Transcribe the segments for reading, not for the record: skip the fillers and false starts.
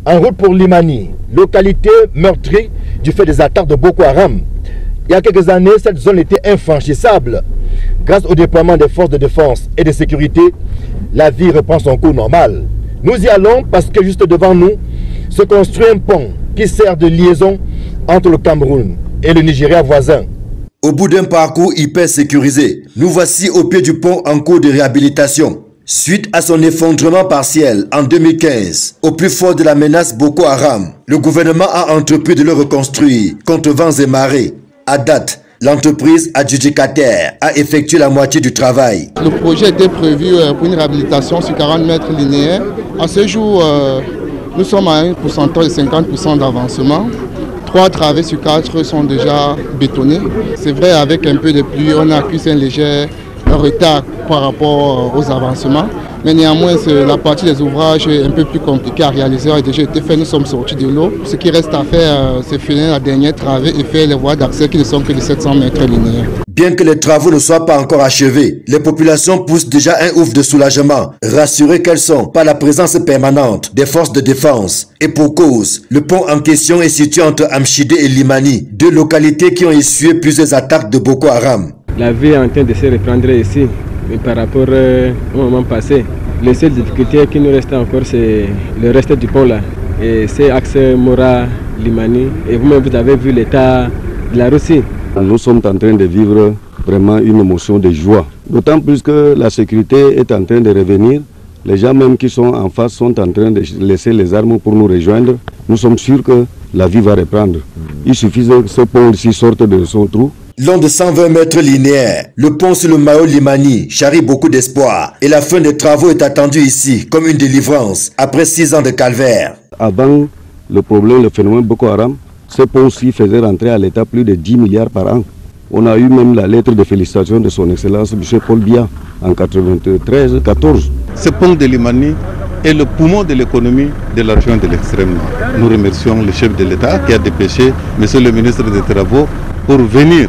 En route pour Limani, localité meurtrie du fait des attaques de Boko Haram. Il y a quelques années, cette zone était infranchissable. Grâce au déploiement des forces de défense et de sécurité, la vie reprend son cours normal. Nous y allons parce que juste devant nous se construit un pont qui sert de liaison entre le Cameroun et le Nigeria voisin. Au bout d'un parcours hyper sécurisé, nous voici au pied du pont en cours de réhabilitation. Suite à son effondrement partiel en 2015, au plus fort de la menace Boko Haram, le gouvernement a entrepris de le reconstruire contre vents et marées. À date, l'entreprise adjudicataire a effectué la moitié du travail. Le projet était prévu pour une réhabilitation sur 40 mètres linéaires. À ce jour, nous sommes à un pourcentage de 50% d'avancement. 3 travées sur 4 sont déjà bétonnés. C'est vrai, avec un peu de pluie, on accuse un léger retard par rapport aux avancements. Mais néanmoins, la partie des ouvrages est un peu plus compliquée à réaliser. A déjà été fait, nous sommes sortis de l'eau. Ce qui reste à faire, c'est finir la dernière travée et faire les voies d'accès qui ne sont que de 700 mètres linéaires. Bien que les travaux ne soient pas encore achevés, les populations poussent déjà un ouf de soulagement, rassurées qu'elles sont par la présence permanente des forces de défense. Et pour cause, le pont en question est situé entre Amchidé et Limani, deux localités qui ont essuyé plusieurs attaques de Boko Haram. La vie est en train de se reprendre ici, mais par rapport au moment passé. Les seules difficultés qui nous restent encore, c'est le reste du pont là. Et c'est axe Mora-Limani. Et vous-même, vous avez vu l'état de la Russie. Nous sommes en train de vivre vraiment une émotion de joie. D'autant plus que la sécurité est en train de revenir. Les gens même qui sont en face sont en train de laisser les armes pour nous rejoindre. Nous sommes sûrs que la vie va reprendre. Il suffit que ce pont-ci sorte de son trou. Long de 120 mètres linéaires, le pont sur le Mayo Limani charrie beaucoup d'espoir et la fin des travaux est attendue ici comme une délivrance après 6 ans de calvaire. Avant le problème, le phénomène Boko Haram, ce pont-ci faisait rentrer à l'État plus de 10 milliards par an. On a eu même la lettre de félicitations de son Excellence M. Paul Biya en 1993-14. Ce pont de Limani est le poumon de l'économie de la région de l'extrême nord. Nous remercions le chef de l'État qui a dépêché M. le ministre des Travaux pour venir.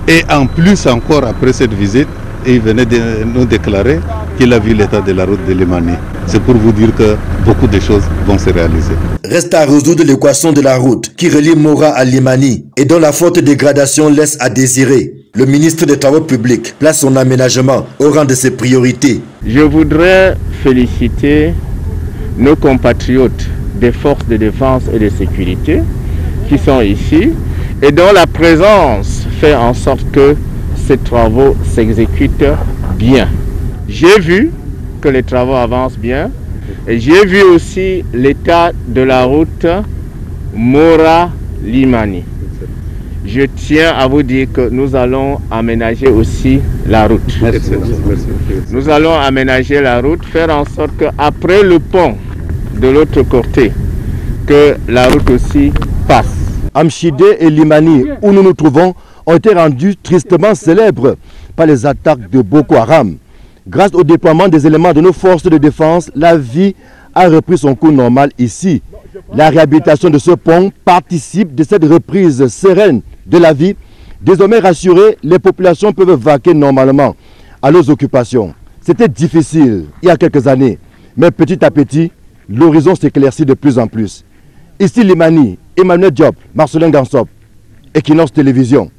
Et en plus encore après cette visite, il venait de nous déclarer qu'il a vu l'état de la route de Limani. C'est pour vous dire que beaucoup de choses vont se réaliser. Reste à résoudre l'équation de la route qui relie Mora à Limani et dont la forte dégradation laisse à désirer. Le ministre des Travaux publics place son aménagement au rang de ses priorités. Je voudrais féliciter nos compatriotes des forces de défense et de sécurité qui sont ici et dont la présence fait en sorte que ces travaux s'exécutent bien. J'ai vu que les travaux avancent bien et j'ai vu aussi l'état de la route Mora-Limani. Je tiens à vous dire que nous allons aménager aussi la route. Nous allons aménager la route, faire en sorte qu'après le pont de l'autre côté, que la route aussi passe. Amchidé et Limani, où nous nous trouvons, ont été rendus tristement célèbres par les attaques de Boko Haram. Grâce au déploiement des éléments de nos forces de défense, la vie a repris son cours normal ici. La réhabilitation de ce pont participe de cette reprise sereine de la vie. Désormais rassurées, les populations peuvent vaquer normalement à leurs occupations. C'était difficile il y a quelques années, mais petit à petit, l'horizon s'éclaircit de plus en plus. Ici Limani, Emmanuel Diop, Marcelin Gansop, Equinox Télévision.